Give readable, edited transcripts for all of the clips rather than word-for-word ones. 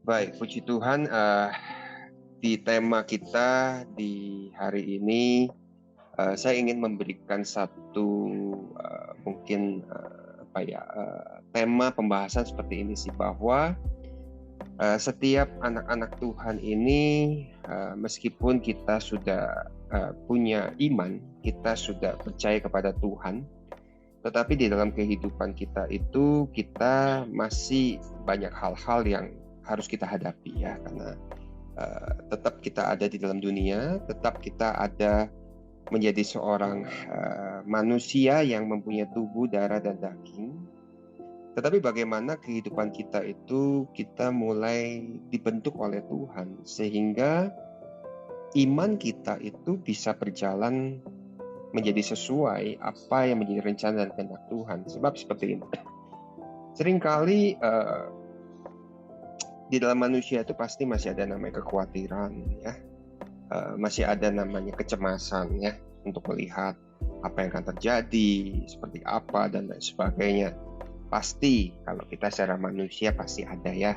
Baik, puji Tuhan, di tema kita di hari ini, saya ingin memberikan satu mungkin tema pembahasan seperti ini sih, bahwa setiap anak-anak Tuhan ini, meskipun kita sudah punya iman, kita sudah percaya kepada Tuhan, tetapi di dalam kehidupan kita itu kita masih banyak hal-hal yang harus kita hadapi ya, karena tetap kita ada di dalam dunia, tetap kita ada menjadi seorang manusia yang mempunyai tubuh, darah, dan daging. Tetapi bagaimana kehidupan kita itu kita mulai dibentuk oleh Tuhan, sehingga iman kita itu bisa berjalan menjadi sesuai apa yang menjadi rencana dan kehendak Tuhan. Sebab seperti ini, seringkali di dalam manusia itu pasti masih ada namanya kekhawatiran ya, masih ada namanya kecemasan ya, untuk melihat apa yang akan terjadi, seperti apa dan lain sebagainya. Pasti kalau kita secara manusia pasti ada ya,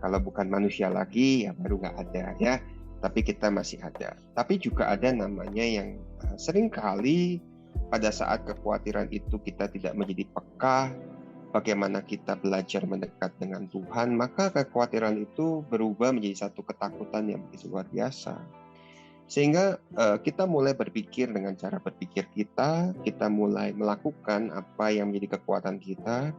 kalau bukan manusia lagi ya baru nggak ada ya, tapi kita masih ada. Tapi juga ada namanya yang seringkali pada saat kekhawatiran itu kita tidak menjadi peka bagaimana kita belajar mendekat dengan Tuhan, maka kekhawatiran itu berubah menjadi satu ketakutan yang begitu luar biasa. Sehingga kita mulai berpikir dengan cara berpikir kita mulai melakukan apa yang menjadi kekuatan kita,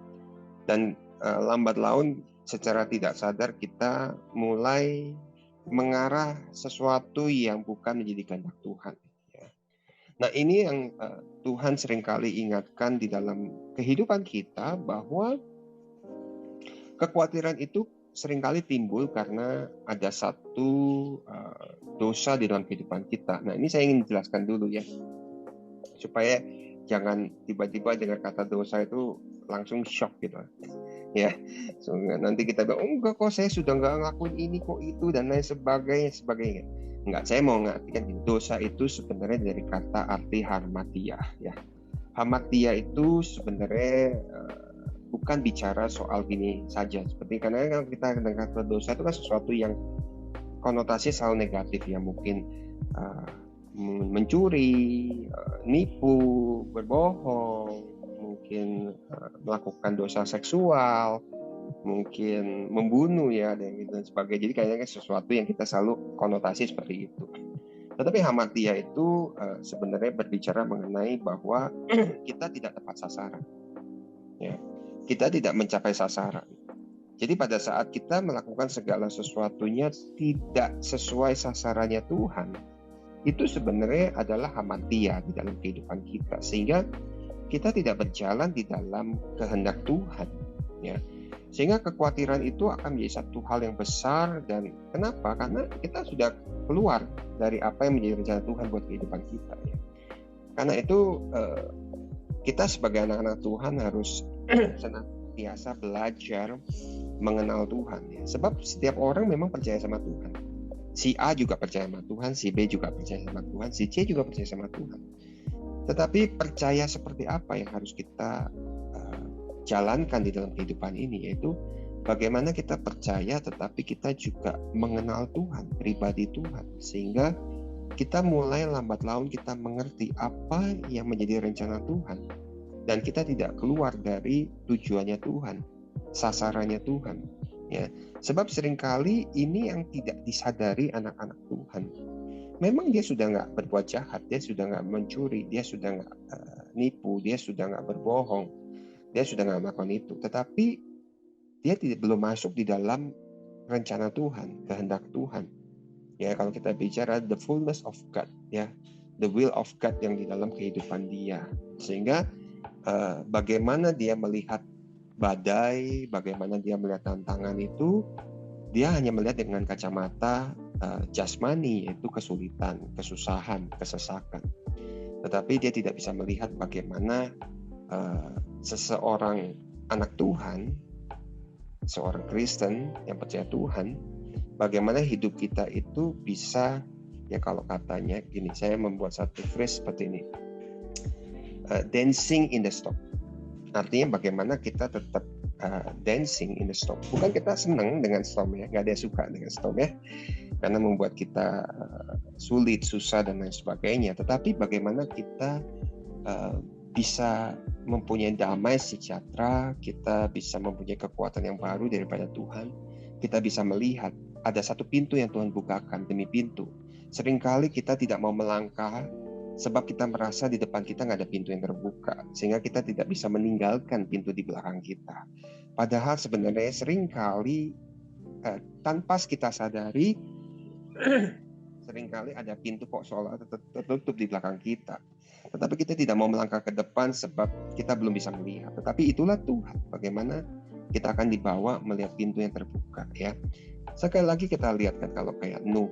dan lambat laun secara tidak sadar kita mulai mengarah sesuatu yang bukan menjadi kehendak Tuhan. Nah, ini yang Tuhan seringkali ingatkan di dalam kehidupan kita, bahwa kekhawatiran itu seringkali timbul karena ada satu dosa di dalam kehidupan kita. Nah, ini saya ingin jelaskan dulu ya, supaya jangan tiba-tiba dengar kata dosa itu langsung shock gitu ya. So, nanti kita bilang, oh enggak kok, saya sudah nggak ngelakuin ini kok, itu dan lain sebagainya. Enggak, saya mau ngartikan dosa itu sebenarnya dari kata arti harmatia ya. Harmatia itu sebenarnya bukan bicara soal gini saja, seperti karena kalau kita dengar kata dosa itu kan sesuatu yang konotasi selalu negatif ya, mungkin mencuri, nipu, berbohong, mungkin melakukan dosa seksual, mungkin membunuh ya, dan sebagainya. Jadi kayaknya sesuatu yang kita selalu konotasi seperti itu. Tetapi harmatia itu sebenarnya berbicara mengenai bahwa kita tidak tepat sasaran ya. Kita tidak mencapai sasaran. Jadi pada saat kita melakukan segala sesuatunya tidak sesuai sasarannya Tuhan, itu sebenarnya adalah harmatia di dalam kehidupan kita, sehingga kita tidak berjalan di dalam kehendak Tuhan ya. Sehingga kekhawatiran itu akan menjadi satu hal yang besar. Dan kenapa? Karena kita sudah keluar dari apa yang menjadi rencana Tuhan buat kehidupan kita ya. Karena itu kita sebagai anak-anak Tuhan harus senantiasa belajar mengenal Tuhan ya. Sebab setiap orang memang percaya sama Tuhan. Si A juga percaya sama Tuhan, si B juga percaya sama Tuhan, si C juga percaya sama Tuhan. Tetapi percaya seperti apa yang harus kita jalankan di dalam kehidupan ini, yaitu bagaimana kita percaya tetapi kita juga mengenal Tuhan, pribadi Tuhan, sehingga kita mulai lambat laun kita mengerti apa yang menjadi rencana Tuhan, dan kita tidak keluar dari tujuannya Tuhan, sasarannya Tuhan ya. Sebab seringkali ini yang tidak disadari anak-anak Tuhan. Memang dia sudah nggak berbuat jahat, dia sudah nggak mencuri, dia sudah nggak nipu, dia sudah nggak berbohong, dia sudah nggak melakukan itu, tetapi dia belum masuk di dalam rencana Tuhan, kehendak Tuhan ya. Kalau kita bicara the fullness of God ya, the will of God yang di dalam kehidupan dia, sehingga bagaimana dia melihat badai, bagaimana dia melihat tantangan itu, dia hanya melihat dengan kacamata jasmani, yaitu kesulitan, kesusahan, kesesakan. Tetapi dia tidak bisa melihat bagaimana seseorang anak Tuhan, seorang Kristen yang percaya Tuhan, bagaimana hidup kita itu bisa ya, kalau katanya gini, saya membuat satu phrase seperti ini, dancing in the storm. Artinya bagaimana kita tetap dancing in the storm. Bukan kita senang dengan storm ya, nggak ada yang suka dengan storm ya, karena membuat kita sulit, susah dan lain sebagainya. Tetapi bagaimana kita bisa mempunyai damai sejahtera, kita bisa mempunyai kekuatan yang baru daripada Tuhan. Kita bisa melihat ada satu pintu yang Tuhan bukakan demi pintu. Seringkali kita tidak mau melangkah sebab kita merasa di depan kita nggak ada pintu yang terbuka, sehingga kita tidak bisa meninggalkan pintu di belakang kita. Padahal sebenarnya seringkali tanpa kita sadari, seringkali ada pintu kok seolah tertutup di belakang kita. Tetapi kita tidak mau melangkah ke depan sebab kita belum bisa melihat. Tetapi itulah Tuhan, bagaimana kita akan dibawa melihat pintu yang terbuka ya. Sekali lagi kita lihat kan kalau kayak Nuh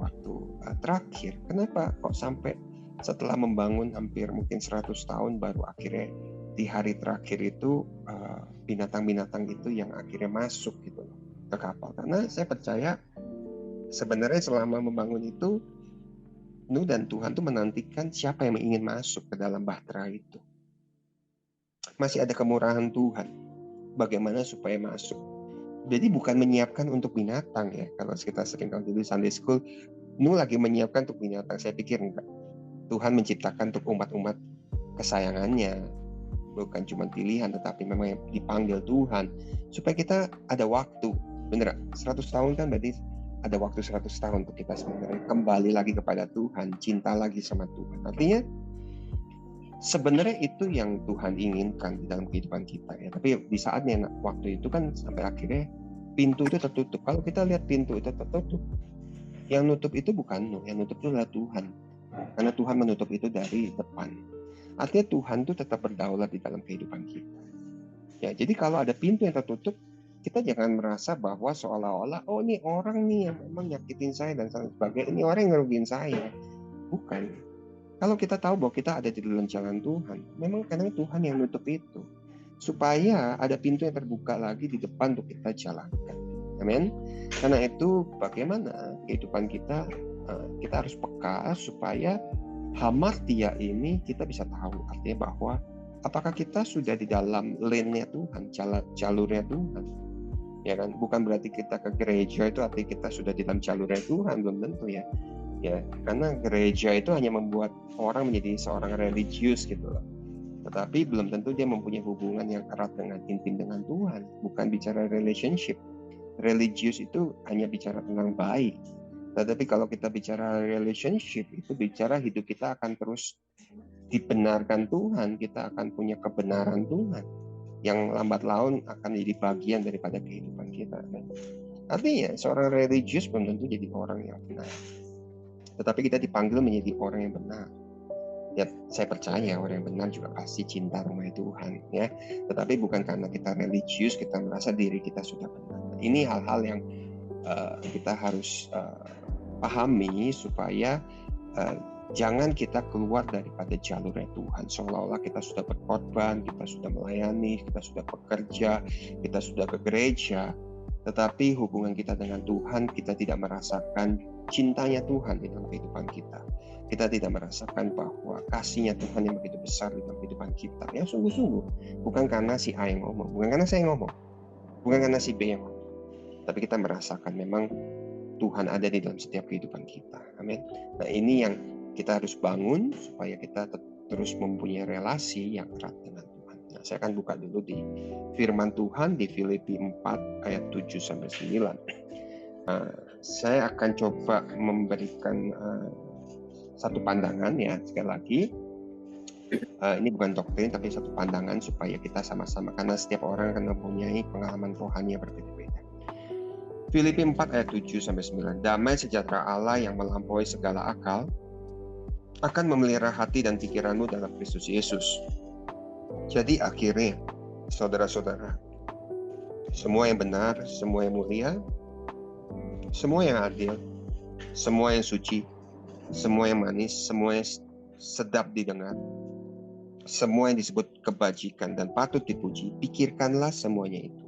waktu terakhir, kenapa kok sampai setelah membangun hampir mungkin 100 tahun baru akhirnya di hari terakhir itu binatang-binatang itu yang akhirnya masuk gitu ke kapal. Karena saya percaya sebenarnya selama membangun itu Nuh dan Tuhan tuh menantikan siapa yang ingin masuk ke dalam bahtera itu. Masih ada kemurahan Tuhan bagaimana supaya masuk. Jadi bukan menyiapkan untuk binatang ya. Kalau kita sering dulu Sunday School, Nuh lagi menyiapkan untuk binatang. Saya pikir enggak. Tuhan menciptakan untuk umat-umat kesayangannya, bukan cuma pilihan, tetapi memang yang dipanggil Tuhan, supaya kita ada waktu. Bener, 100 tahun kan berarti ada waktu 100 tahun untuk kita sebenarnya kembali lagi kepada Tuhan, cinta lagi sama Tuhan. Artinya sebenarnya itu yang Tuhan inginkan di dalam kehidupan kita ya. Tapi di saatnya waktu itu kan sampai akhirnya pintu itu tertutup. Kalau kita lihat pintu itu tertutup, yang nutup itu bukan Nuh, yang nutup itu adalah Tuhan. Karena Tuhan menutup itu dari depan. Artinya Tuhan itu tetap berdaulat di dalam kehidupan kita. Ya, jadi kalau ada pintu yang tertutup, kita jangan merasa bahwa seolah-olah oh ini orang nih yang memang nyakitin saya dan sebagainya, ini orang yang ngerugiin saya. Bukan. Kalau kita tahu bahwa kita ada di dalam jalan Tuhan, memang kadang Tuhan yang nutup itu supaya ada pintu yang terbuka lagi di depan untuk kita jalankan. Amin. Karena itu bagaimana kehidupan kita harus peka supaya hamartia ini kita bisa tahu artinya bahwa apakah kita sudah di dalam lane-nya Tuhan, jalurnya Tuhan. Ya kan, bukan berarti kita ke gereja itu artinya kita sudah di dalam jalurnya Tuhan, belum tentu ya. Ya, karena gereja itu hanya membuat orang menjadi seorang religius gitu loh. Tetapi belum tentu dia mempunyai hubungan yang erat dengan intim dengan Tuhan, bukan bicara relationship. Religius itu hanya bicara tentang baik. Tetapi kalau kita bicara relationship, itu bicara hidup kita akan terus dibenarkan Tuhan, kita akan punya kebenaran Tuhan yang lambat laun akan jadi bagian daripada kehidupan kita. Artinya seorang religius belum tentu jadi orang yang benar, tetapi kita dipanggil menjadi orang yang benar. Ya, saya percaya orang yang benar juga pasti cinta rumah Tuhan ya. Tetapi bukan karena kita religius kita merasa diri kita sudah benar. Ini hal-hal yang kita harus pahami supaya jangan kita keluar daripada jalurnya Tuhan. Seolah-olah kita sudah berkorban, kita sudah melayani, kita sudah bekerja, kita sudah ke gereja. Tetapi hubungan kita dengan Tuhan, kita tidak merasakan cintanya Tuhan di dalam kehidupan kita. Kita tidak merasakan bahwa kasihnya Tuhan yang begitu besar di dalam kehidupan kita. Ya sungguh-sungguh, bukan karena si A yang ngomong, bukan karena saya yang ngomong, bukan karena si B yang ngomong. Tapi kita merasakan memang Tuhan ada di dalam setiap kehidupan kita. Amin. Nah ini yang kita harus bangun supaya kita terus mempunyai relasi yang erat dengan Tuhan. Nah, saya akan buka dulu di firman Tuhan di Filipi 4 ayat 7-9. Saya akan coba memberikan satu pandangan ya, sekali lagi. Ini bukan doktrin tapi satu pandangan supaya kita sama-sama, karena setiap orang akan mempunyai pengalaman rohani yang berbeda-beda. Filipi 4 ayat 7-9. Damai sejahtera Allah yang melampaui segala akal akan memelihara hati dan pikiranmu dalam Kristus Yesus. Jadi akhirnya, saudara-saudara, semua yang benar, semua yang mulia, semua yang adil, semua yang suci, semua yang manis, semua yang sedap didengar, semua yang disebut kebajikan dan patut dipuji, pikirkanlah semuanya itu.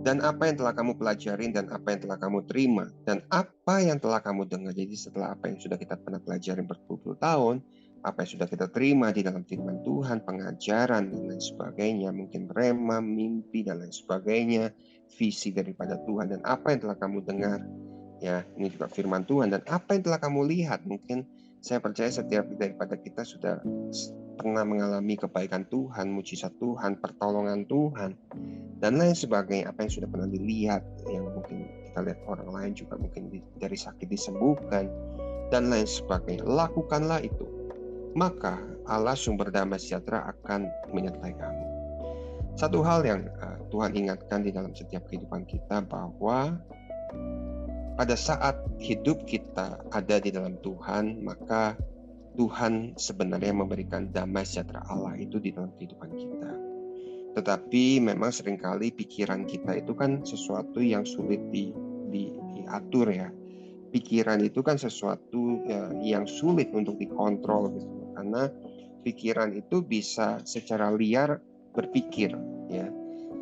Dan apa yang telah kamu pelajarin, dan apa yang telah kamu terima, dan apa yang telah kamu dengar. Jadi setelah apa yang sudah kita pernah pelajari berpuluh-puluh tahun, apa yang sudah kita terima di dalam firman Tuhan, pengajaran dan lain sebagainya, mungkin rema, mimpi dan lain sebagainya, visi daripada Tuhan, dan apa yang telah kamu dengar, ya ini juga firman Tuhan, dan apa yang telah kamu lihat. Mungkin saya percaya setiap daripada kita sudah pernah mengalami kebaikan Tuhan, mujizat Tuhan, pertolongan Tuhan, dan lain sebagainya. Apa yang sudah pernah dilihat, yang mungkin kita lihat orang lain juga mungkin dari sakit disembuhkan, dan lain sebagainya. Lakukanlah itu, maka Allah sumber damai sejahtera akan menyertai kamu. Satu hal yang Tuhan ingatkan di dalam setiap kehidupan kita, bahwa pada saat hidup kita ada di dalam Tuhan, maka Tuhan sebenarnya memberikan damai sejahtera Allah itu di dalam kehidupan kita. Tetapi memang seringkali pikiran kita itu kan sesuatu yang sulit diatur ya. Pikiran itu kan sesuatu yang sulit untuk dikontrol gitu. Karena pikiran itu bisa secara liar berpikir ya.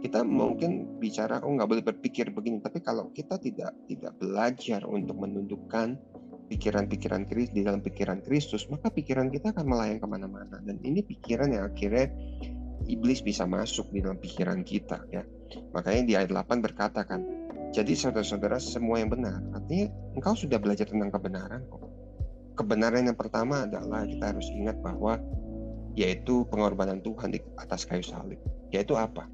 Kita mungkin bicara nggak boleh berpikir begini, tapi kalau kita tidak belajar untuk menundukkan pikiran-pikiran Kristus di dalam pikiran Kristus, maka pikiran kita akan melayang kemana-mana. Dan ini pikiran yang akhirnya iblis bisa masuk di dalam pikiran kita ya. Makanya di ayat 8 berkata kan, jadi saudara-saudara semua yang benar, artinya engkau sudah belajar tentang kebenaran kok. Kebenaran yang pertama adalah kita harus ingat bahwa yaitu pengorbanan Tuhan di atas kayu salib. Yaitu apa?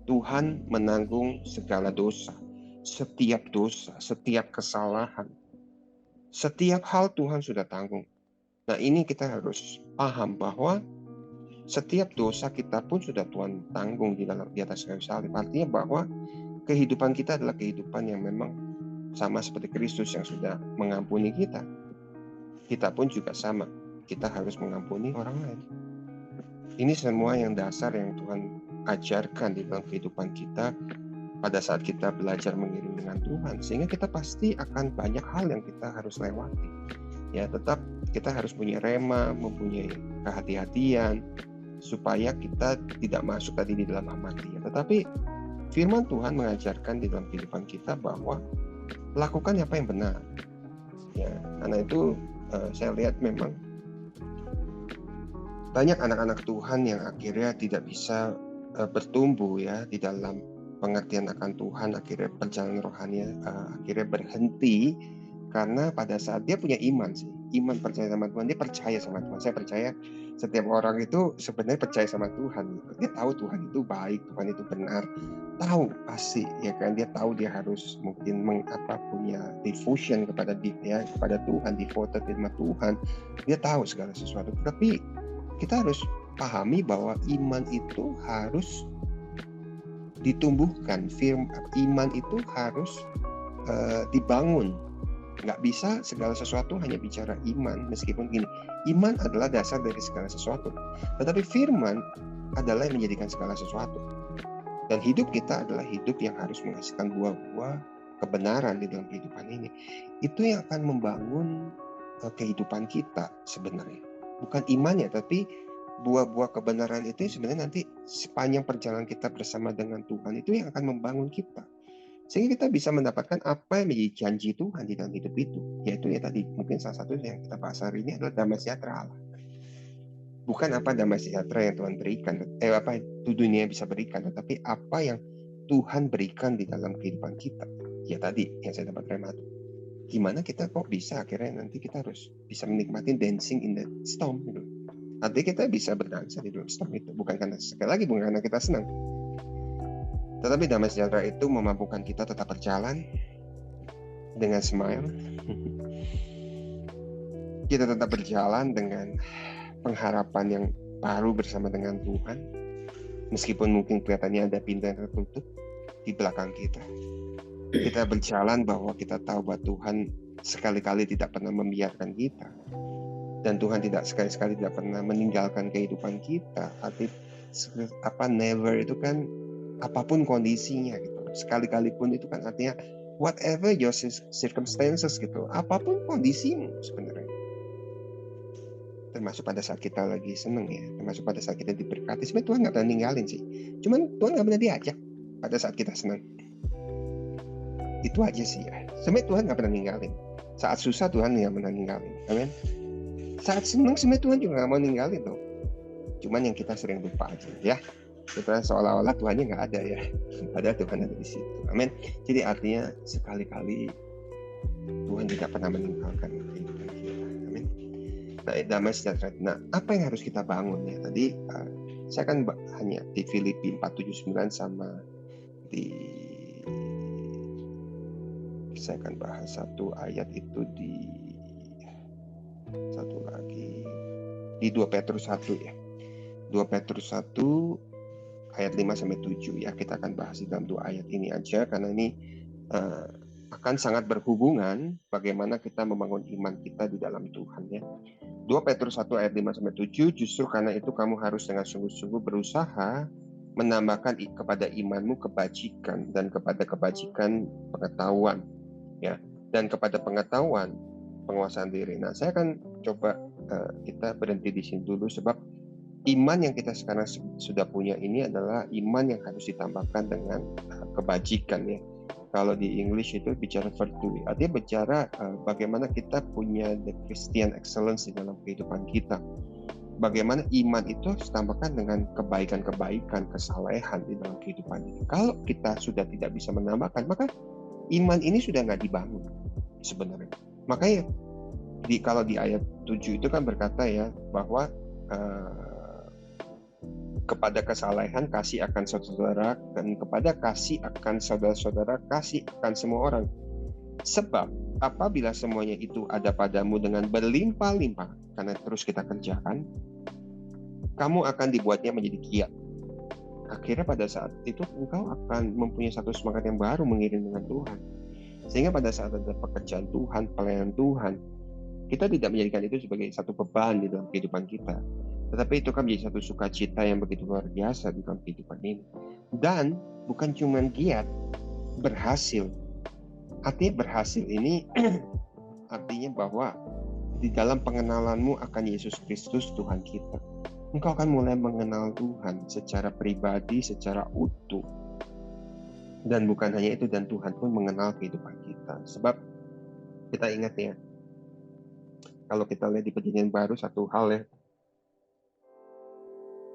Tuhan menanggung segala dosa, setiap kesalahan, setiap hal Tuhan sudah tanggung. Nah ini kita harus paham bahwa setiap dosa kita pun sudah Tuhan tanggung di atas kayu salib. Artinya bahwa kehidupan kita adalah kehidupan yang memang sama seperti Kristus yang sudah mengampuni kita. Kita pun juga sama, kita harus mengampuni orang lain. Ini semua yang dasar yang Tuhan ajarkan di dalam kehidupan kita pada saat kita belajar mengiring dengan Tuhan, sehingga kita pasti akan banyak hal yang kita harus lewati. Ya, tetap kita harus punya rema, mempunyai kehati-hatian supaya kita tidak masuk tadi di dalam amati. Tetapi firman Tuhan mengajarkan di dalam kehidupan kita bahwa lakukan apa yang benar. Ya, karena itu saya lihat memang banyak anak-anak Tuhan yang akhirnya tidak bisa bertumbuh ya di dalam pengertian akan Tuhan, akhirnya perjalanan rohani akhirnya berhenti karena pada saat dia punya iman percaya sama Tuhan, dia percaya sama Tuhan. Saya percaya setiap orang itu sebenarnya percaya sama Tuhan. Dia tahu Tuhan itu baik, Tuhan itu benar, tahu pasti ya kan, dia tahu dia harus mungkin punya devotion kepada Tuhan, devoted sama Tuhan. Dia tahu segala sesuatu, tapi kita harus pahami bahwa iman itu harus ditumbuhkan. Iman itu harus dibangun. Nggak bisa segala sesuatu hanya bicara iman. Meskipun gini, iman adalah dasar dari segala sesuatu, tetapi firman adalah yang menjadikan segala sesuatu. Dan hidup kita adalah hidup yang harus menghasilkan buah-buah kebenaran di dalam kehidupan ini. Itu yang akan membangun kehidupan kita sebenarnya. Bukan imannya, tapi buah-buah kebenaran itu sebenarnya nanti sepanjang perjalanan kita bersama dengan Tuhan itu yang akan membangun kita. Sehingga kita bisa mendapatkan apa yang menjadi janji Tuhan di dalam hidup itu. Yaitu ya tadi, mungkin salah satu yang kita bahas hari ini adalah damai sejahtera Allah. Bukan apa damai sejahtera yang Tuhan berikan, apa itu dunia bisa berikan, tetapi apa yang Tuhan berikan di dalam kehidupan kita. Ya tadi yang saya dapat rema itu. Gimana kita kok bisa akhirnya nanti kita harus bisa menikmati dancing in the storm gitu. Artinya kita bisa berdansa di dalam storm itu bukan karena kita senang, tetapi damai sejahtera itu memampukan kita tetap berjalan dengan smile. Kita tetap berjalan dengan pengharapan yang baru bersama dengan Tuhan, meskipun mungkin kelihatannya ada pintu yang tertutup di belakang kita. Kita berjalan bahwa kita tahu bahwa Tuhan sekali-kali tidak pernah membiarkan kita, dan Tuhan tidak sekali-sekali tidak pernah meninggalkan kehidupan kita. Never itu kan apapun kondisinya gitu. Sekali-kali pun itu kan artinya whatever your circumstances gitu, apapun kondisimu sebenarnya. Termasuk pada saat kita lagi seneng ya, termasuk pada saat kita diberkati, sebenarnya Tuhan nggak pernah ninggalin sih. Cuman Tuhan nggak pernah diajak pada saat kita senang. Itu aja sih ya. Sebenarnya Tuhan nggak pernah ninggalin. Saat susah Tuhan nggak pernah ninggalin. Amin. Saat senang sebenarnya Tuhan juga nggak mau ninggalin loh. Cuman yang kita sering lupa aja ya. Kita seolah-olah Tuhannya nggak ada ya. Padahal Tuhan ada di situ. Amin. Jadi artinya sekali-kali Tuhan tidak pernah meninggalkan kehidupan kita. Amin. Nah, damai sejahtera. Nah, apa yang harus kita bangun ya? Tadi saya kan hanya di Filipi 4:7-9 sama saya akan bahas satu ayat itu satu lagi di 2 Petrus 1 ya. 2 Petrus 1 ayat 5-7 ya. Kita akan bahas di dalam 2 ayat ini aja karena ini akan sangat berhubungan bagaimana kita membangun iman kita di dalam Tuhan ya. 2 Petrus 1 ayat 5-7, justru karena itu kamu harus dengan sungguh-sungguh berusaha menambahkan kepada imanmu kebajikan, dan kepada kebajikan pengetahuan ya, dan kepada pengetahuan penguasaan diri. Nah, saya akan coba kita berhenti di sini dulu, sebab iman yang kita sekarang sudah punya ini adalah iman yang harus ditambahkan dengan kebajikan ya. Kalau di English itu bicara virtue, artinya bicara bagaimana kita punya the Christian excellence di dalam kehidupan kita. Bagaimana iman itu harus ditambahkan dengan kebaikan-kebaikan, kesalehan di dalam kehidupan ini. Kalau kita sudah tidak bisa menambahkan, maka iman ini sudah nggak dibangun sebenarnya. Makanya kalau di ayat 7 itu kan berkata ya bahwa kepada kesalehan kasih akan saudara, dan kepada kasih akan saudara-saudara kasih akan semua orang. Sebab apabila semuanya itu ada padamu dengan berlimpah-limpah karena terus kita kerjakan, kamu akan dibuatnya menjadi giat. Akhirnya pada saat itu engkau akan mempunyai satu semangat yang baru mengiring dengan Tuhan. Sehingga pada saat ada pekerjaan Tuhan, pelayanan Tuhan, kita tidak menjadikan itu sebagai satu beban di dalam kehidupan kita. Tetapi itu kan menjadi satu sukacita yang begitu luar biasa di dalam kehidupan ini. Dan bukan cuma giat, berhasil. Artinya berhasil ini artinya bahwa di dalam pengenalanmu akan Yesus Kristus Tuhan kita, engkau akan mulai mengenal Tuhan secara pribadi, secara utuh. Dan bukan hanya itu, dan Tuhan pun mengenal kehidupan kita. Sebab kita ingat ya, kalau kita lihat di Perjanjian Baru satu hal ya,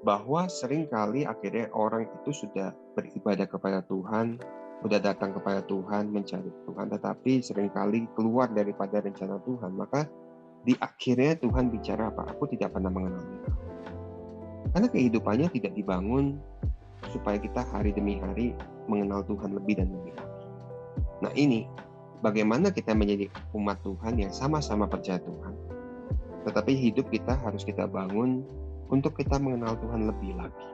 bahwa seringkali akhirnya orang itu sudah beribadah kepada Tuhan, sudah datang kepada Tuhan, mencari Tuhan, tetapi seringkali keluar daripada rencana Tuhan. Maka di akhirnya Tuhan bicara apa? Aku tidak pernah mengenal engkau. Karena kehidupannya tidak dibangun supaya kita hari demi hari mengenal Tuhan lebih dan lebih lagi. Nah ini, bagaimana kita menjadi umat Tuhan yang sama-sama percaya Tuhan, tetapi hidup kita harus kita bangun untuk kita mengenal Tuhan lebih lagi.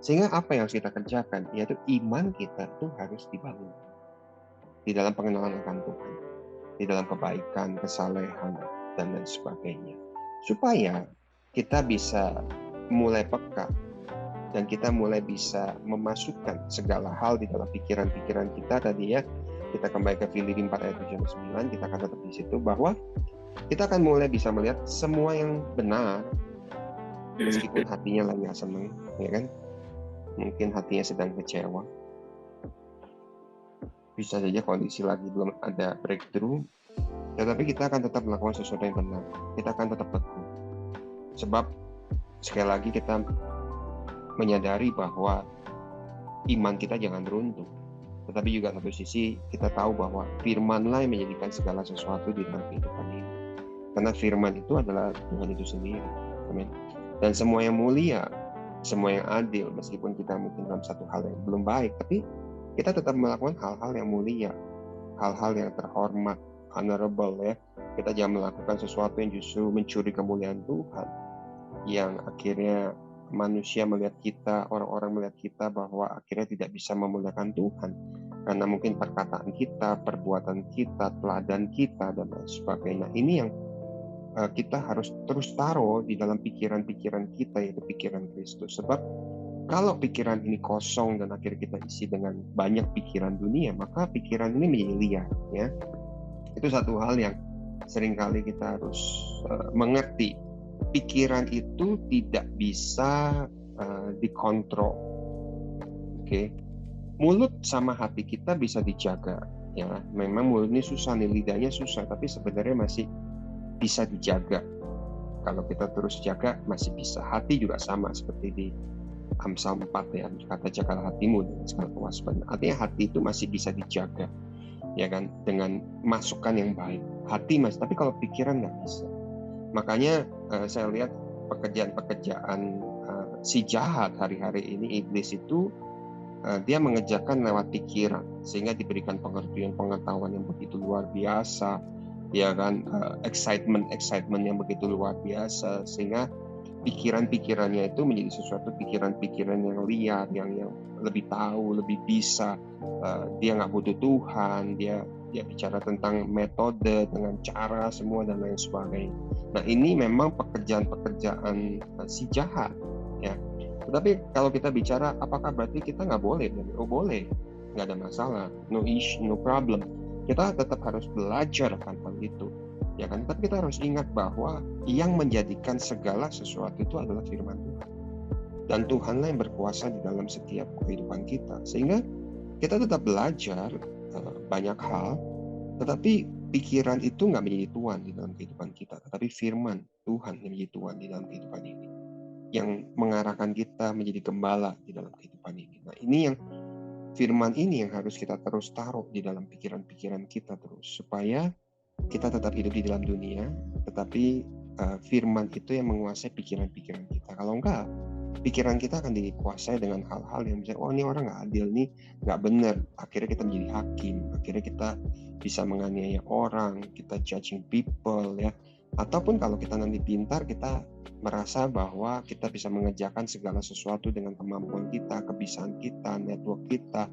Sehingga apa yang harus kita kerjakan, yaitu iman kita itu harus dibangun di dalam pengenalan akan Tuhan, di dalam kebaikan, kesalehan, dan lain sebagainya. Supaya kita bisa mulai peka dan kita mulai bisa memasukkan segala hal di dalam pikiran-pikiran kita tadi ya. Kita kembali ke Filipi 4 ayat 7-9, kita akan tetap di situ bahwa kita akan mulai bisa melihat semua yang benar, meskipun hatinya lagi nggak senang, ya kan? Mungkin hatinya sedang kecewa. Bisa saja kondisi lagi belum ada breakthrough, tetapi kita akan tetap melakukan sesuatu yang benar. Kita akan tetap teguh. Sebab sekali lagi kita menyadari bahwa iman kita jangan runtuh. Tetapi juga satu sisi kita tahu bahwa firman-lah yang menjadikan segala sesuatu di dalam kehidupan ini. Karena firman itu adalah Tuhan itu sendiri. Amin. Dan semua yang mulia, semua yang adil, meskipun kita mungkin dalam satu hal yang belum baik, tapi kita tetap melakukan hal-hal yang mulia, hal-hal yang terhormat, honorable ya. Kita jangan melakukan sesuatu yang justru mencuri kemuliaan Tuhan, yang akhirnya manusia melihat kita, orang-orang melihat kita bahwa akhirnya tidak bisa memuliakan Tuhan karena mungkin perkataan kita, perbuatan kita, teladan kita, dan lain sebagainya. Ini yang kita harus terus taruh di dalam pikiran-pikiran kita, yaitu pikiran Kristus. Sebab kalau pikiran ini kosong dan akhirnya kita isi dengan banyak pikiran dunia, maka pikiran ini menjadi liar. Ya, itu satu hal yang seringkali kita harus mengerti. Pikiran itu tidak bisa dikontrol. Oke, mulut sama hati kita bisa dijaga. Ya, memang mulut ini susah nih, lidahnya susah, tapi sebenarnya masih bisa dijaga. kalau kita terus jaga masih bisa. Hati juga sama seperti di Amsal 4 ya, kata jagalah hatimu dengan segala kewaspadaan. Artinya hati itu masih bisa dijaga, ya kan, dengan masukan yang baik. Hati masih, tapi kalau pikiran nggak bisa. Makanya saya lihat pekerjaan-pekerjaan si jahat hari-hari ini, iblis itu dia mengerjakan lewat pikiran, sehingga diberikan pengertian pengetahuan yang begitu luar biasa, ya kan, excitement yang begitu luar biasa, sehingga pikiran-pikirannya itu menjadi sesuatu pikiran-pikiran yang liar, yang lebih tahu, lebih bisa. Dia nggak butuh Tuhan, dia bicara tentang metode, dengan cara semua dan lain sebagainya. Nah, ini memang pekerjaan-pekerjaan si jahat, ya. Tetapi kalau kita bicara, apakah berarti kita nggak boleh? Oh, boleh, nggak ada masalah, no issue, no problem. Kita tetap harus belajar akan hal itu, ya kan? Tapi kita harus ingat bahwa yang menjadikan segala sesuatu itu adalah firman Tuhan, dan Tuhanlah yang berkuasa di dalam setiap kehidupan kita, sehingga kita tetap belajar banyak hal. Tetapi pikiran itu nggak menjadi tuan di dalam kehidupan kita, tetapi firman Tuhan yang menjadi tuan di dalam kehidupan ini, yang mengarahkan kita menjadi gembala di dalam kehidupan ini. Nah, ini yang firman ini yang harus kita terus taruh di dalam pikiran-pikiran kita terus, supaya kita tetap hidup di dalam dunia, tetapi firman itu yang menguasai pikiran-pikiran kita. Kalau enggak, pikiran kita akan dikuasai dengan hal-hal yang misalnya, oh ini orang nggak adil nih, nggak benar. Akhirnya kita menjadi hakim, akhirnya kita bisa menganiaya orang, kita judging people, ya. Ataupun kalau kita nanti pintar, kita merasa bahwa kita bisa mengerjakan segala sesuatu dengan kemampuan kita, kebisaan kita, network kita,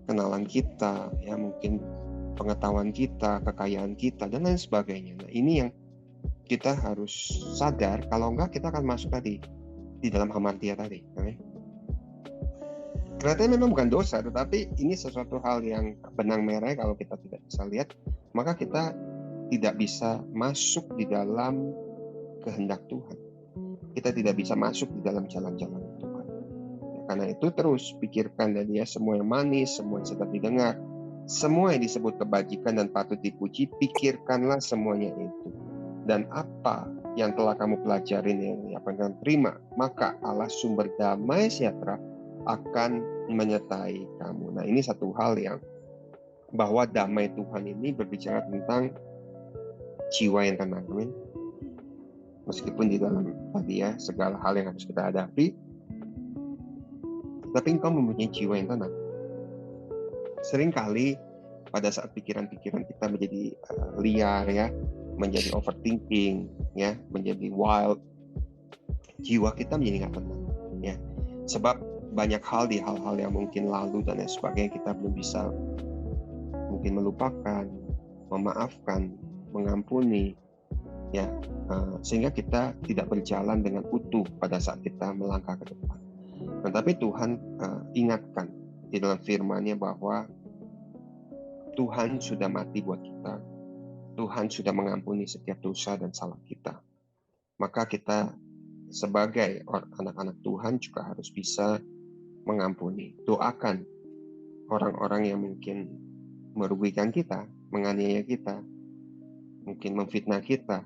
kenalan kita, ya mungkin pengetahuan kita, kekayaan kita, dan lain sebagainya. Nah, ini yang kita harus sadar, kalau enggak kita akan masuk tadi di dalam hamartia tadi. Kelihatannya memang bukan dosa, tetapi ini sesuatu hal yang benang merah. Kalau kita tidak bisa lihat, maka kita tidak bisa masuk di dalam kehendak Tuhan. Kita tidak bisa masuk di dalam jalan-jalan Tuhan. Ya, karena itu terus pikirkan, dan ya, semua yang manis, semua yang sedap didengar, semua yang disebut kebajikan dan patut dipuji, pikirkanlah semuanya itu. Dan apa yang telah kamu pelajarin, yang apa yang kamu terima, maka Allah sumber damai sejahtera akan menyertai kamu. Nah, ini satu hal yang bahwa damai Tuhan ini berbicara tentang jiwa yang tenang. Amin. Meskipun di dalam tadi ya segala hal yang harus kita hadapi, tapi engkau mempunyai jiwa yang tenang. Seringkali pada saat pikiran-pikiran kita menjadi liar, ya, menjadi overthinking, ya, menjadi wild, jiwa kita menjadi nggak tenang, ya. Sebab banyak hal di hal-hal yang mungkin lalu dan lain sebagainya kita belum bisa mungkin melupakan, memaafkan, mengampuni, ya, sehingga kita tidak berjalan dengan utuh pada saat kita melangkah ke depan. Nah, tapi Tuhan ingatkan di dalam firman-Nya bahwa Tuhan sudah mati buat kita. Tuhan sudah mengampuni setiap dosa dan salah kita. Maka kita sebagai anak-anak Tuhan juga harus bisa mengampuni. Doakan orang-orang yang mungkin merugikan kita, menganiaya kita, mungkin memfitnah kita.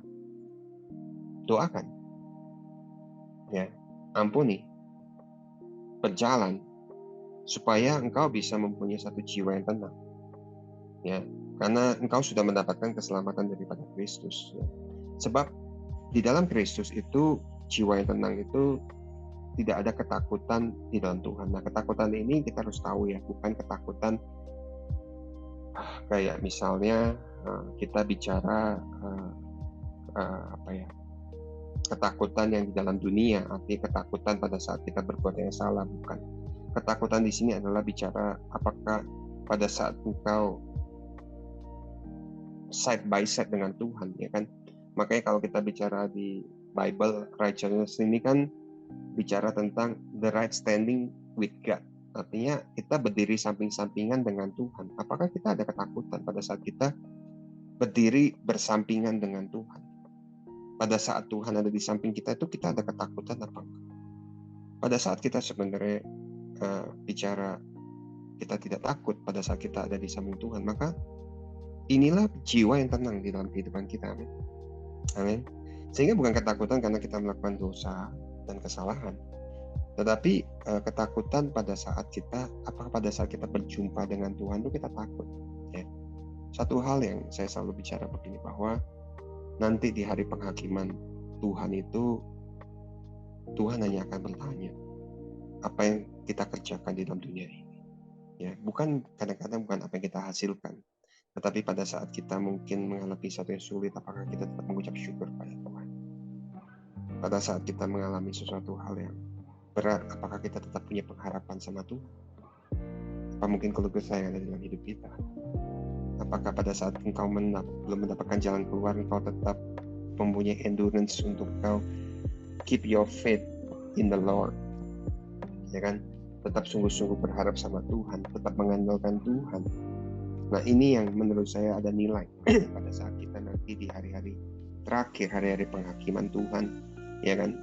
Doakan, ya, ampuni, berjalan supaya engkau bisa mempunyai satu jiwa yang tenang, ya, karena engkau sudah mendapatkan keselamatan daripada Kristus, ya. Sebab di dalam Kristus itu jiwa yang tenang itu tidak ada ketakutan di dalam Tuhan. Nah, ketakutan ini kita harus tahu, ya, bukan ketakutan kayak misalnya kita bicara ketakutan yang di dalam dunia, artinya ketakutan pada saat kita berbuat yang salah, bukan. Ketakutan di sini adalah bicara apakah pada saat engkau side by side dengan Tuhan, ya kan. Makanya kalau kita bicara di Bible, righteousness ini kan bicara tentang the right standing with God. Artinya kita berdiri samping-sampingan dengan Tuhan. Apakah kita ada ketakutan pada saat kita berdiri bersampingan dengan Tuhan? Pada saat Tuhan ada di samping kita itu kita ada ketakutan apa enggak? Pada saat kita sebenarnya bicara kita tidak takut pada saat kita ada di samping Tuhan, maka inilah jiwa yang tenang di dalam kehidupan kita. Amin. Amin. Sehingga bukan ketakutan karena kita melakukan dosa dan kesalahan, tetapi ketakutan pada saat kita berjumpa dengan Tuhan itu kita takut. Ya. Satu hal yang saya selalu bicara begini, bahwa nanti di hari penghakiman Tuhan itu, Tuhan hanya akan bertanya apa yang kita kerjakan di dalam dunia ini. Ya, kadang-kadang bukan apa yang kita hasilkan, tetapi pada saat kita mungkin mengalami sesuatu yang sulit, apakah kita tetap mengucap syukur pada Tuhan? Pada saat kita mengalami sesuatu hal yang berat, apakah kita tetap punya pengharapan sama Tuhan? Apa mungkin keluh kesah yang ada dalam hidup kita? Apakah pada saat engkau belum mendapatkan jalan keluar, engkau tetap mempunyai endurance untuk engkau keep your faith in the Lord? Ya kan? Tetap sungguh-sungguh berharap sama Tuhan, tetap mengandalkan Tuhan. Nah, ini yang menurut saya ada nilai pada saat kita nanti di hari-hari terakhir, hari-hari penghakiman Tuhan, ya kan,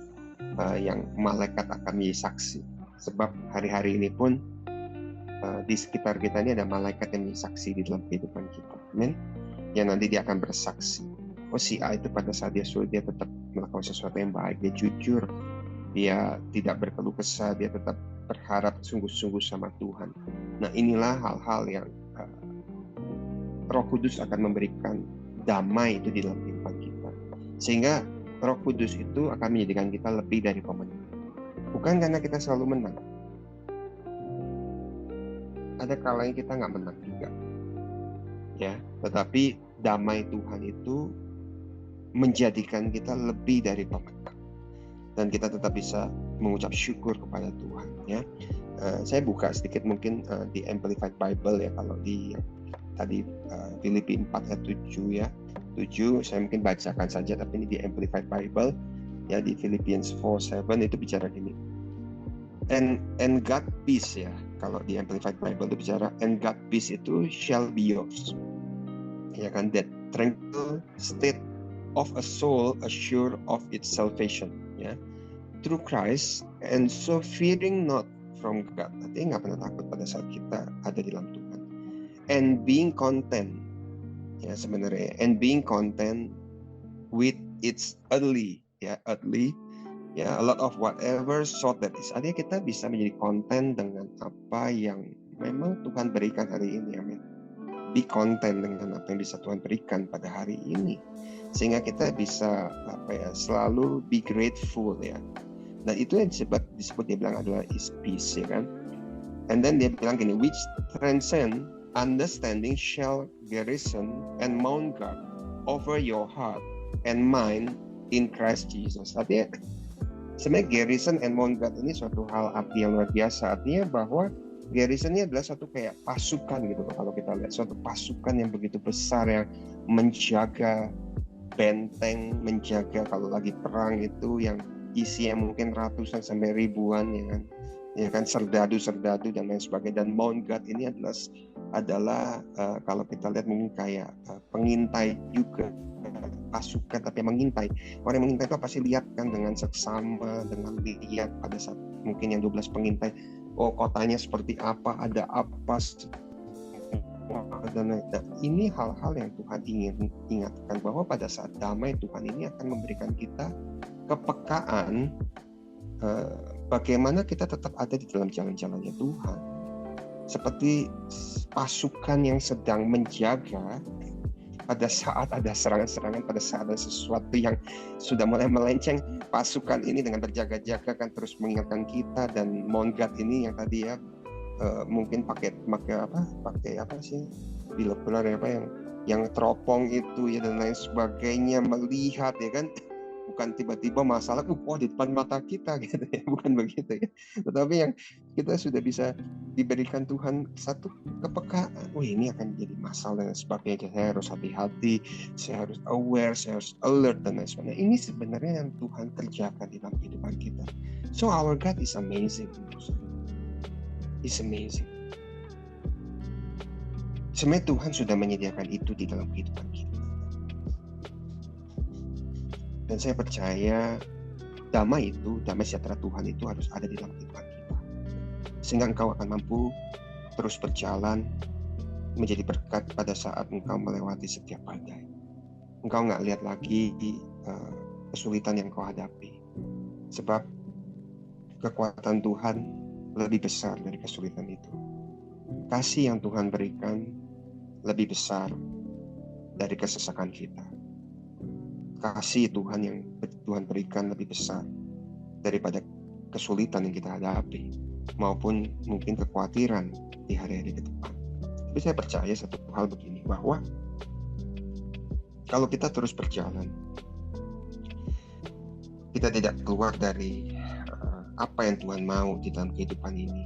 yang malaikat akan menjadi saksi. Sebab hari-hari ini pun di sekitar kita ini ada malaikat yang menjadi saksi di dalam kehidupan kita. Amin. Yang nanti dia akan bersaksi. Oh, si A itu pada saat dia sulit, dia tetap melakukan sesuatu yang baik, dia jujur, dia tidak berkeluh kesah, dia tetap berharap sungguh-sungguh sama Tuhan. Nah, inilah hal-hal yang Roh Kudus akan memberikan damai itu di dalam kehidupan kita. Sehingga Roh Kudus itu akan menjadikan kita lebih dari pemenang. Bukan karena kita selalu menang. Ada kalanya kita nggak menang juga. Ya, tetapi damai Tuhan itu menjadikan kita lebih dari pemenang. Dan kita tetap bisa mengucap syukur kepada Tuhan. Ya, saya buka sedikit mungkin di Amplified Bible ya, kalau di tadi Filipi 4 ayat 7 ya. 7 saya mungkin bacakan saja, tapi ini di Amplified Bible ya, di Philippians 4:7 itu bicara gini. And God peace ya. Kalau di Amplified Bible itu bicara and God peace itu shall be yours. Ya kan, that tranquil state of a soul assured of its salvation ya, through Christ, and so fearing not from God. Artinya nggak pernah takut pada saat kita ada di dalam Tuhan. And being content ya, sebenarnya and being content with its earthly ya, a lot of whatever sort that is. Artinya kita bisa menjadi content dengan apa yang memang Tuhan berikan hari ini. Amin. Be content dengan apa yang bisa Tuhan berikan pada hari ini, sehingga kita bisa selalu be grateful ya. Dan itu yang disebut dia bilang adalah is peace ya kan. And then dia bilang gini, which transcend understanding shall garrison and mount guard over your heart and mind in Christ Jesus. Artinya sebenarnya garrison and mount guard ini suatu hal arti yang luar biasa. Artinya bahwa garrison ini adalah suatu kayak pasukan gitu. Kalau kita lihat suatu pasukan yang begitu besar yang menjaga benteng, menjaga kalau lagi perang itu yang isinya mungkin ratusan sampai ribuan ya kan serdadu dan lain sebagainya. Dan mount guard ini adalah kalau kita lihat mungkin kayak pengintai juga, pasukan tapi mengintai. Orang yang mengintai itu pasti lihat kan dengan seksama, dengan lihat pada saat mungkin yang 12 pengintai, oh kotanya seperti apa, ada apa, dan ini hal-hal yang Tuhan ingin ingatkan bahwa pada saat damai Tuhan ini akan memberikan kita kepekaan bagaimana kita tetap ada di dalam jalan-jalannya Tuhan. Seperti pasukan yang sedang menjaga pada saat ada serangan-serangan, pada saat ada sesuatu yang sudah mulai melenceng, pasukan ini dengan berjaga-jaga kan terus mengingatkan kita. Dan mount guard ini yang tadi ya mungkin pakai apa sih bilokular ya, apa yang teropong itu ya dan lain sebagainya, melihat ya kan, bukan tiba-tiba masalah di depan mata kita gitu ya, bukan begitu ya, tetapi yang kita sudah bisa diberikan Tuhan satu kepekaan, ini akan menjadi masalah dan sebagainya, saya harus hati-hati, saya harus aware, saya harus alert dan lain sebagainya. Ini sebenarnya yang Tuhan kerjakan di dalam kehidupan kita. So our God is amazing. It's amazing. Sebenarnya Tuhan sudah menyediakan itu di dalam kehidupan kita. Dan saya percaya damai sejahtera Tuhan itu harus ada di dalam kehidupan kita. Sehingga engkau akan mampu terus berjalan menjadi berkat pada saat engkau melewati setiap badai. Engkau nggak lihat lagi kesulitan yang kau hadapi. Sebab kekuatan Tuhan lebih besar dari kesulitan itu. Kasih yang Tuhan berikan lebih besar dari kesesakan kita. Kasih Tuhan yang Tuhan berikan lebih besar daripada kesulitan yang kita hadapi, maupun mungkin kekhawatiran di hari-hari ke depan. Tapi saya percaya satu hal begini, bahwa kalau kita terus berjalan, kita tidak keluar dari apa yang Tuhan mau di dalam kehidupan ini,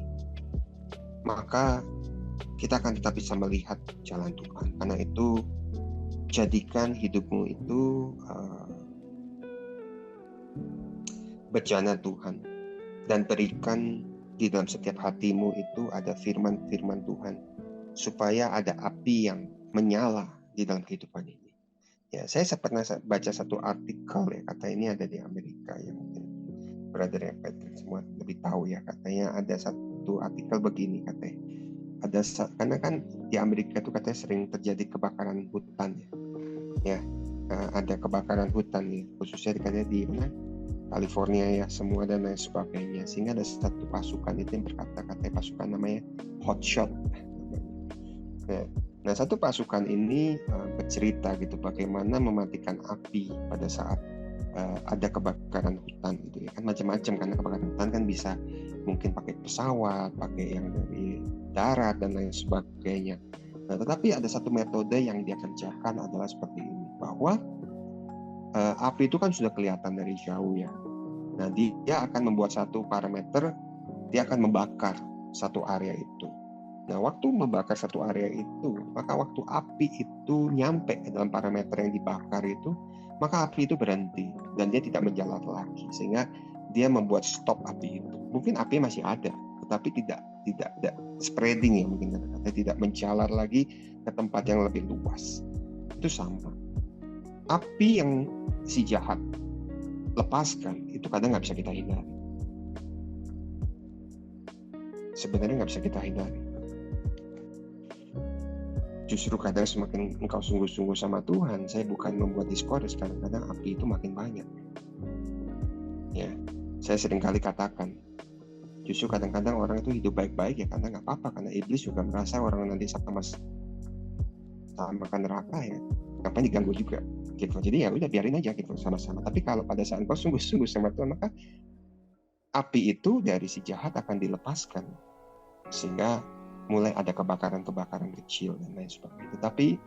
maka kita akan tetap bisa melihat jalan Tuhan. Karena itu, jadikan hidupmu itu berjalan Tuhan, dan berikan di dalam setiap hatimu itu ada firman-firman Tuhan, supaya ada api yang menyala di dalam kehidupan ini. Ya, saya pernah baca satu artikel, ya, kata ini ada di Amerika, ya, mungkin brother yang semua lebih tahu, ya. Katanya ada satu artikel begini, katanya karena kan di Amerika itu katanya sering terjadi kebakaran hutan, ya, ada kebakaran hutan, ya, khususnya katanya di mana, California, ya, semua dan lain sebagainya. Sehingga ada satu pasukan itu yang berkata, katanya pasukan namanya Hotshot. Nah, satu pasukan ini bercerita gitu bagaimana mematikan api pada saat ada kebakaran hutan gitu, ya kan, macam-macam. Karena kebakaran hutan kan bisa mungkin pakai pesawat, pakai yang dari darat dan lain sebagainya. Nah, tetapi ada satu metode yang dia kerjakan adalah seperti ini, bahwa api itu kan sudah kelihatan dari jauh, ya. Nah, dia akan membuat satu parameter, dia akan membakar satu area itu. Nah, waktu membakar satu area itu, maka waktu api itu nyampe ke dalam parameter yang dibakar itu, maka api itu berhenti dan dia tidak menjalar lagi, sehingga dia membuat stop api itu. Mungkin api masih ada, tetapi tidak spreading, ya, mungkin kata tidak menjalar lagi ke tempat yang lebih luas. Itu sama. Api yang si jahat lepaskan itu kadang nggak bisa kita hindari. Sebenarnya nggak bisa kita hindari. Justru kadang semakin engkau sungguh-sungguh sama Tuhan, saya bukan membuat diskores, kadang-kadang api itu makin banyak. Ya, saya sering kali katakan, justru kadang-kadang orang itu hidup baik-baik, ya, karena nggak apa-apa, karena iblis juga merasa orang nanti sama neraka, ya, ngapain diganggu juga, gitu. Jadi ya udah biarin aja gitu sama-sama. Tapi kalau pada saat kau sungguh-sungguh sama Tuhan, maka api itu dari si jahat akan dilepaskan, sehingga mulai ada kebakaran-kebakaran kecil dan lain sebagainya. Tapi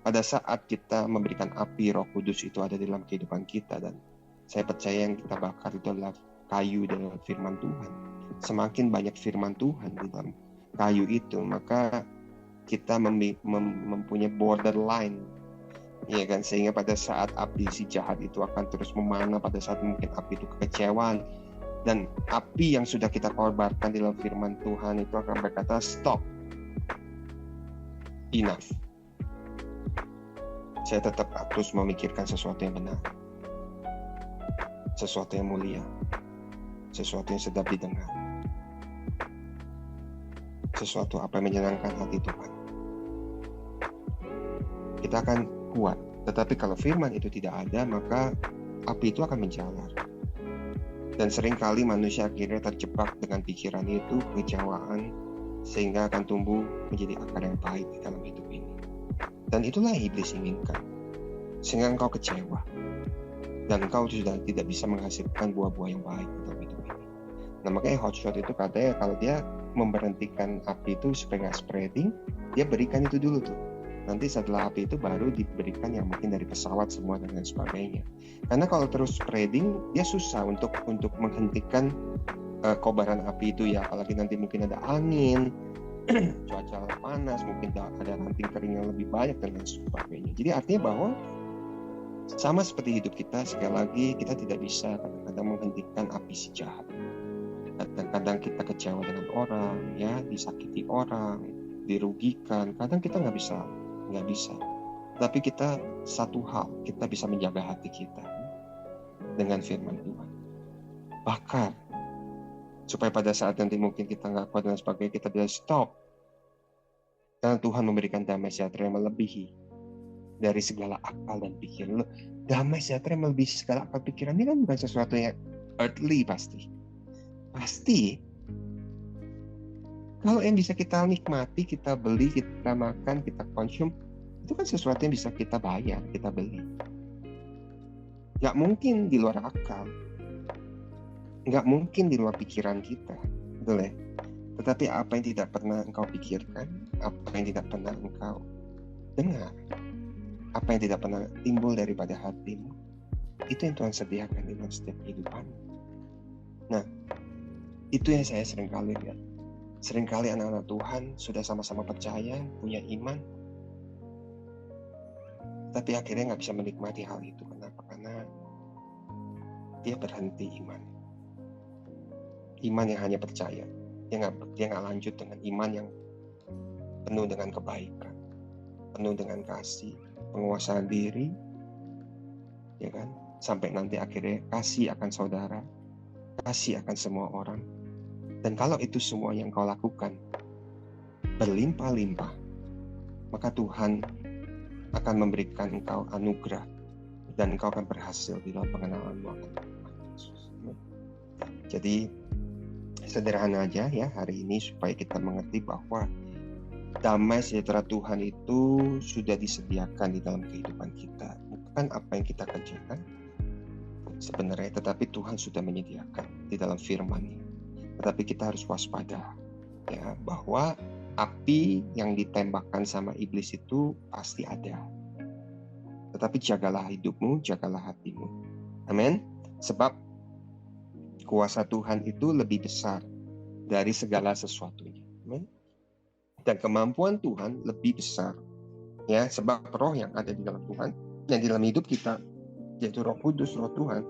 pada saat kita memberikan api Roh Kudus itu ada di dalam kehidupan kita, dan saya percaya yang kita bakar itu adalah kayu dan firman Tuhan. Semakin banyak firman Tuhan di dalam kayu itu, maka kita mempunyai borderline, ya kan, sehingga pada saat api si jahat itu akan terus memanah, pada saat mungkin api itu kekecewaan, dan api yang sudah kita korbankan di dalam firman Tuhan itu akan berkata, stop, enough. Saya tetap terus memikirkan sesuatu yang benar, sesuatu yang mulia, sesuatu yang sedap didengar, sesuatu apa yang menyenangkan hati Tuhan. Kita akan kuat. Tetapi kalau firman itu tidak ada, maka api itu akan menjalar. Dan seringkali manusia akhirnya terjebak dengan pikiran itu, kekecewaan, sehingga akan tumbuh menjadi akar yang pahit di dalam hidup ini. Dan itulah yang iblis inginkan, sehingga engkau kecewa, dan engkau sudah tidak bisa menghasilkan buah-buah yang baik di dalam hidup ini. Nah, makanya Hotshot itu katanya kalau dia memberhentikan api itu supaya nggak spreading, dia berikan itu dulu tuh. Nanti setelah api itu baru diberikan yang mungkin dari pesawat semua dan lain sebagainya. Karena kalau terus spreading, dia susah untuk menghentikan kobaran api itu, ya. Apalagi nanti mungkin ada angin, cuaca panas, mungkin ada ranting kering yang lebih banyak dan lain sebagainya. Jadi artinya bahwa sama seperti hidup kita, sekali lagi kita tidak bisa kadang-kadang menghentikan api si jahat. Kadang-kadang kita kecewa dengan orang, ya, disakiti orang, dirugikan. Kadang kita nggak bisa. Tapi kita satu hal, kita bisa menjaga hati kita dengan firman Tuhan. Bakar, supaya pada saat nanti mungkin kita nggak kuat dan sebagainya, kita bisa stop. Karena Tuhan memberikan damai sejahtera yang melebihi dari segala akal dan pikiran. damai sejahtera yang melebihi segala akal pikiran ini kan bukan sesuatu yang earthly pasti. Kalau yang bisa kita nikmati, kita beli, kita makan, kita konsum, itu kan sesuatu yang bisa kita bayar, kita beli. Nggak mungkin di luar akal. Nggak mungkin di luar pikiran kita. Betul ya? Tetapi apa yang tidak pernah engkau pikirkan, apa yang tidak pernah engkau dengar, apa yang tidak pernah timbul daripada hatimu, itu yang Tuhan sediakan di dalam setiap kehidupan. Nah, itu yang saya seringkali lihat. Seringkali anak-anak Tuhan sudah sama-sama percaya, punya iman, tapi akhirnya nggak bisa menikmati hal itu. Kenapa? Karena dia berhenti iman. Iman yang hanya percaya. Dia nggak lanjut dengan iman yang penuh dengan kebaikan, penuh dengan kasih, penguasaan diri, ya kan? Sampai nanti akhirnya kasih akan saudara, kasih akan semua orang. Dan kalau itu semua yang kau lakukan berlimpah-limpah, maka Tuhan akan memberikan engkau anugerah dan engkau akan berhasil di dalam pengenalanmu akan Tuhan Yesus. Jadi sederhana aja ya hari ini supaya kita mengerti bahwa damai sejahtera Tuhan itu sudah disediakan di dalam kehidupan kita. Bukan apa yang kita kerjakan sebenarnya, tetapi Tuhan sudah menyediakan di dalam firman-Nya. Tetapi kita harus waspada ya, bahwa api yang ditembakkan sama iblis itu pasti ada. Tetapi jagalah hidupmu, jagalah hatimu. Amin. Sebab kuasa Tuhan itu lebih besar dari segala sesuatunya. Amin. Dan kemampuan Tuhan lebih besar. Ya, sebab roh yang ada di dalam Tuhan, yang di dalam hidup kita, yaitu Roh Kudus, Roh Tuhan,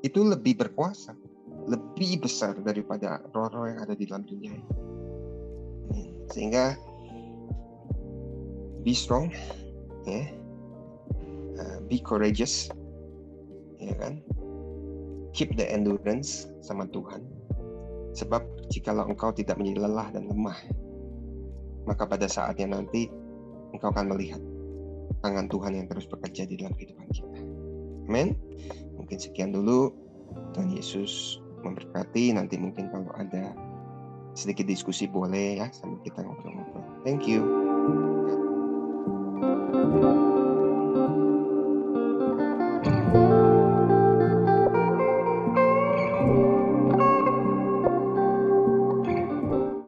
itu lebih berkuasa, lebih besar daripada roh-roh yang ada di dalam dunia ini. Sehingga be strong, ya, be courageous, ya kan, keep the endurance sama Tuhan. Sebab jikalau engkau tidak menjadi lelah dan lemah, maka pada saatnya nanti engkau akan melihat tangan Tuhan yang terus bekerja di dalam kehidupan kita. Amin. Mungkin sekian dulu. Tuhan Yesus memberkati. Nanti mungkin kalau ada sedikit diskusi boleh ya, sambil kita ngobrol-ngobrol. Thank you.